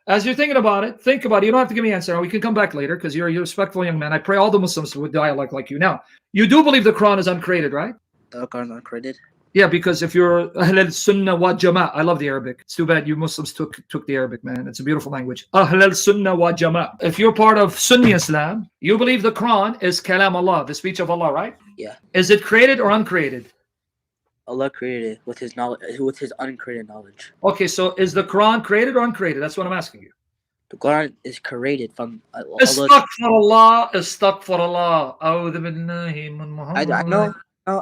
as you're thinking about it, think about it. You don't have to give me an answer. We can come back later because you're a respectful young man. I pray all the Muslims would dialogue like you. Now, you do believe the Quran is uncreated, right? The Quran uncreated? Yeah, because if you're Ahl al-Sunnah wa Jama', I love the Arabic. It's too bad you Muslims took the Arabic, man. It's a beautiful language. Ahl al-Sunnah wa Jama'. If you're part of Sunni Islam, you believe the Quran is Kalam Allah, the speech of Allah, right? Yeah. Is it created or uncreated? Allah created it with His knowledge, with His uncreated knowledge. Okay, so is the Quran created or uncreated? That's what I'm asking you. The Quran is created from Allah. Astaghfirullah, astaghfirullah. A'udhu billahi min Muhammad. I know.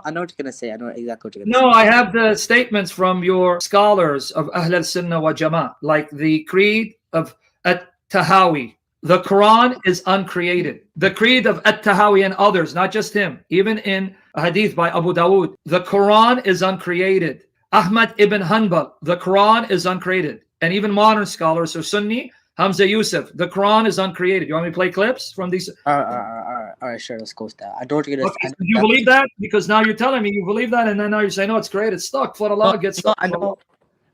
I know what you're gonna say. I know exactly what you're gonna say. No, I have the statements from your scholars of Ahl al-Sunnah wa Jama', like the creed of At-Tahawi. The Quran is uncreated. The creed of At-Tahawi and others, not just him, even in a hadith by Abu Dawood, the Quran is uncreated. Ahmad ibn Hanbal, the Quran is uncreated. And even modern scholars of Sunni, Hamza Yusuf, the Quran is uncreated. You want me to play clips from these? All right, sure, let's go with that. I don't think Okay, so you believe that? Because now you're telling me you believe that, and then now you're saying, no, it's created. Stuck for Allah gets stuck.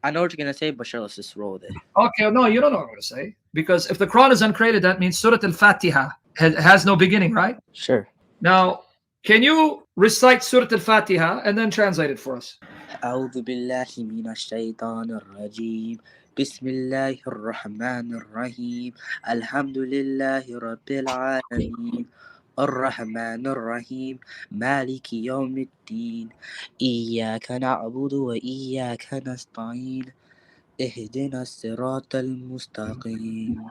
I know what you're gonna say, but sure, let's just roll with it. Okay, no, you don't know what I'm gonna say. Because if the Quran is uncreated, that means Surah Al-Fatiha has no beginning, right? Sure. Now, can you recite Surah Al-Fatiha and then translate it for us? أعوذ بالله من الشيطان الرجيم بسم الله الرحمن الرحيم الحمد لله رب العالمين الرحمن الرحيم مالك يوم الدين إياك نعبد وإياك نستعين اهدنا الصراط المستقيم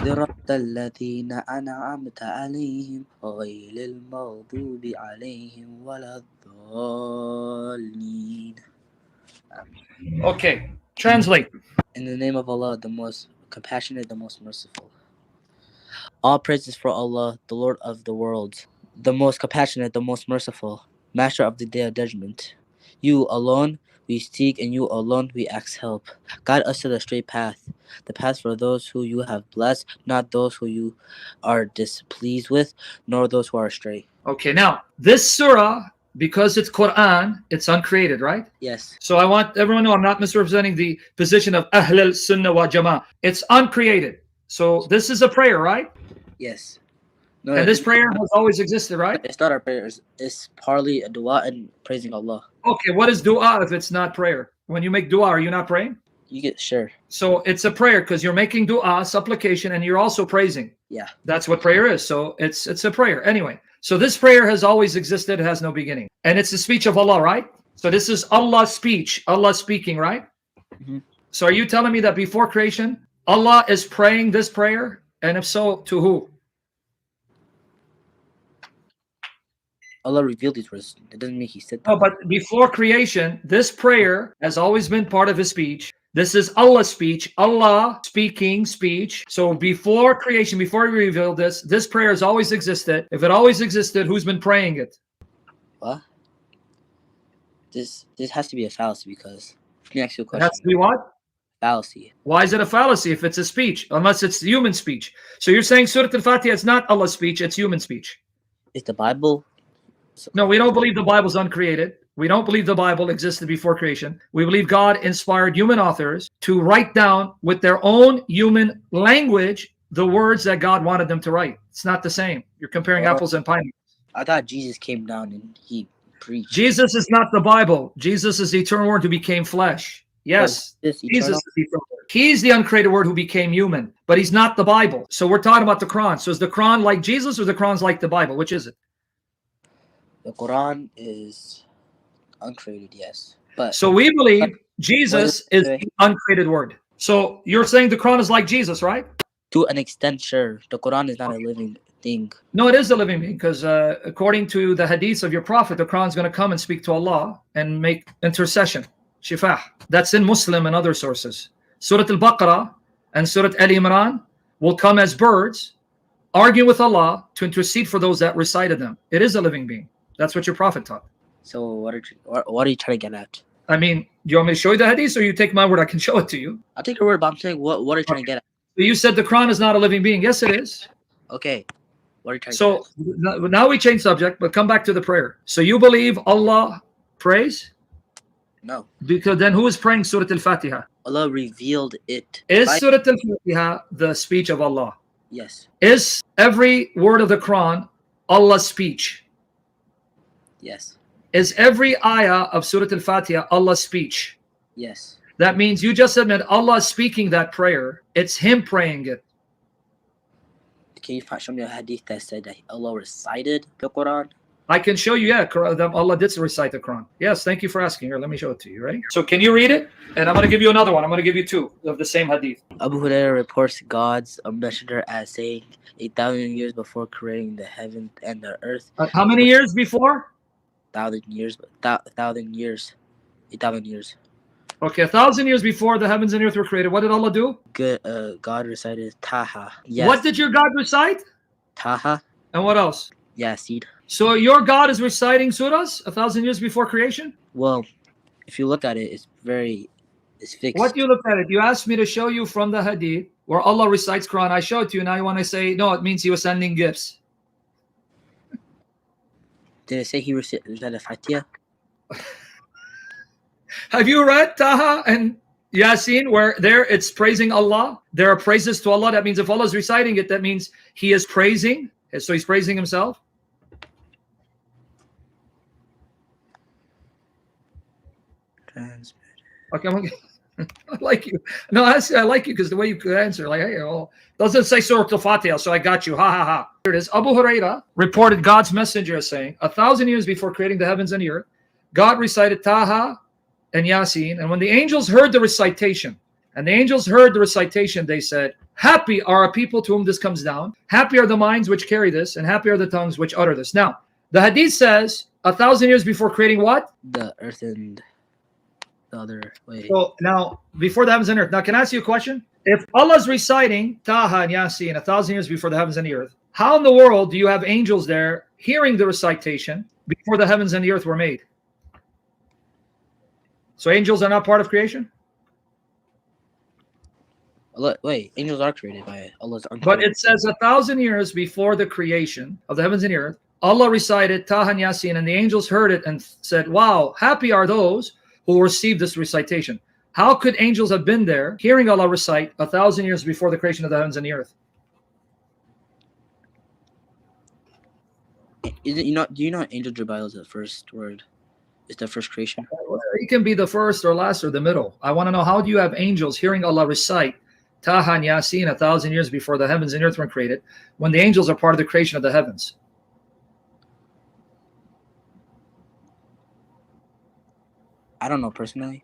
صراط الذين أنعمت عليهم غير المغضوب عليهم ولا الضالين. Okay, translate. In the name of Allah, the most compassionate, the most merciful. All praises for Allah, the Lord of the worlds, the most compassionate, the most merciful, Master of the Day of Judgment. You alone we seek, and you alone we ask help. Guide us to the straight path, the path for those who you have blessed, not those who you are displeased with, nor those who are astray. Okay, now, this surah, because it's Quran, it's uncreated, right? Yes. So I want everyone to know I'm not misrepresenting the position of Ahl al-Sunnah wa Jama'. It's uncreated. So this is a prayer, right? Yes. No, and this prayer has always existed, right? It's not our prayers. It's partly a dua and praising Allah. Okay, what is dua if it's not prayer? When you make dua, are you not praying? You get sure. So it's a prayer because you're making dua, supplication, and you're also praising. Yeah. That's what prayer is. So it's a prayer. Anyway, so this prayer has always existed. It has no beginning. And it's the speech of Allah, right? So this is Allah's speech, Allah speaking, right? Mm-hmm. So are you telling me that before creation, Allah is praying this prayer? And if so, to who? Allah revealed these words. It doesn't mean He said that. No, but before creation, this prayer has always been part of His speech. This is Allah's speech, Allah speaking speech. So before creation, before He revealed this prayer has always existed. If it always existed, who's been praying it? What? This has to be a fallacy because. Let me ask you a question. It has to be what? Fallacy. Why is it a fallacy if it's a speech? Unless it's human speech. So you're saying Surah Al-Fatiha is not Allah's speech, it's human speech. Is the Bible? No, we don't believe the Bible's uncreated. We don't believe the Bible existed before creation. We believe God inspired human authors to write down with their own human language the words that God wanted them to write. It's not the same. You're comparing apples and pineapples. I thought Jesus came down and He preached. Jesus is not the Bible. Jesus is the eternal word who became flesh. Yes, Jesus is the eternal word. He's the uncreated word who became human, but He's not the Bible. So we're talking about the Quran. So is the Quran like Jesus or the Quran's like the Bible? Which is it? The Quran is uncreated, yes. But so we believe Jesus is the uncreated word. So you're saying the Quran is like Jesus, right? To an extent, sure. The Quran is not a living thing. No, it is a living being because according to the hadiths of your prophet, the Quran is going to come and speak to Allah and make intercession. Shifah. That's in Muslim and other sources. Surah Al-Baqarah and Surah Al-Imran will come as birds, argue with Allah to intercede for those that recited them. It is a living being. That's what your prophet taught. So what are you trying to get at? I mean, do you want me to show you the hadith or you take my word? I can show it to you. I'll take your word, but I'm saying what are you trying to get at? You said the Quran is not a living being. Yes, it is. Okay. What are you trying to get at? Now we change subject, but come back to the prayer. So you believe Allah prays? No. Because then who is praying Surah Al-Fatiha? Allah revealed it. Is by- Surah Al-Fatiha the speech of Allah? Yes. Is every word of the Quran Allah's speech? Yes. Is every ayah of Surah Al-Fatiha Allah's speech? Yes. That means you just admit Allah is speaking that prayer. It's Him praying it. Can you show me a hadith that said that Allah recited the Quran? I can show you, yeah, Allah did recite the Quran. Yes, thank you for asking. Here, let me show it to you, right? So can you read it? And I'm going to give you another one. I'm going to give you two of the same hadith. Abu Hurairah reports God's messenger as saying 8,000 years before creating the heaven and the earth. How many years before? 1,000 years. 1,000 years. 8,000 years. Okay, 1,000 years before the heavens and earth were created, what did Allah do? God recited Taha. Yes. What did your God recite? Taha. And what else? Yasin. So your God is reciting surahs 1,000 years before creation? Well, if you look at it, it's fixed. What do you look at it? You asked me to show you from the hadith where Allah recites Quran. I showed you. Now you want to say, no, it means He was sending gifts. Did it say He recited the Fatiha? Have you read Taha and Yasin where there it's praising Allah? There are praises to Allah. That means if Allah is reciting it, that means He is praising. So He's praising Himself. Okay, I like you. No, I like you because the way you could answer, like, hey, well, doesn't say Surah Al-Fatiha, so I got you. Ha ha ha. Here it is. Abu Hurairah reported God's messenger as saying, 1,000 years before creating the heavens and the earth, God recited Taha and Yasin, and when the angels heard the recitation, they said, happy are a people to whom this comes down. Happy are the minds which carry this, and happy are the tongues which utter this. Now, the hadith says 1,000 years before creating what? The earth and the other way. So now, before the heavens and earth. Now, can I ask you a question? If Allah is reciting Taha and Yasin 1,000 years before the heavens and the earth, how in the world do you have angels there hearing the recitation before the heavens and the earth were made? So angels are not part of creation? Wait, angels are created by Allah's uncreated. But it says 1,000 years before the creation of the heavens and the earth, Allah recited Taha and Yasin, and the angels heard it and said, wow, happy are those who received this recitation. How could angels have been there hearing Allah recite 1,000 years before the creation of the heavens and the earth? Do you know Angel Jibril is the first word? It's the first creation. It can be the first or last or the middle. I want to know, how do you have angels hearing Allah recite Taha and Yasin 1,000 years before the heavens and earth were created, when the angels are part of the creation of the heavens? I don't know personally.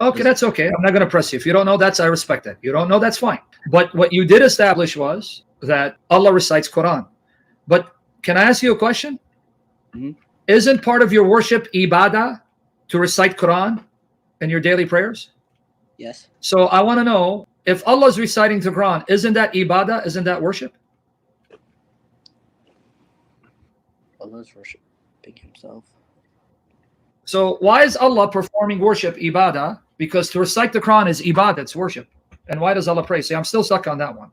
Okay, that's okay. I'm not going to press you. If you don't know, I respect that. You don't know, that's fine. But what you did establish was that Allah recites Quran. But can I ask you a question? Mhm. Isn't part of your worship ibadah to recite Quran in your daily prayers? Yes. So I want to know, if Allah is reciting the Quran, isn't that ibadah? Isn't that worship? Allah is worshiping Himself. So why is Allah performing worship ibadah? Because to recite the Quran is ibadah, it's worship. And why does Allah pray? See, I'm still stuck on that one.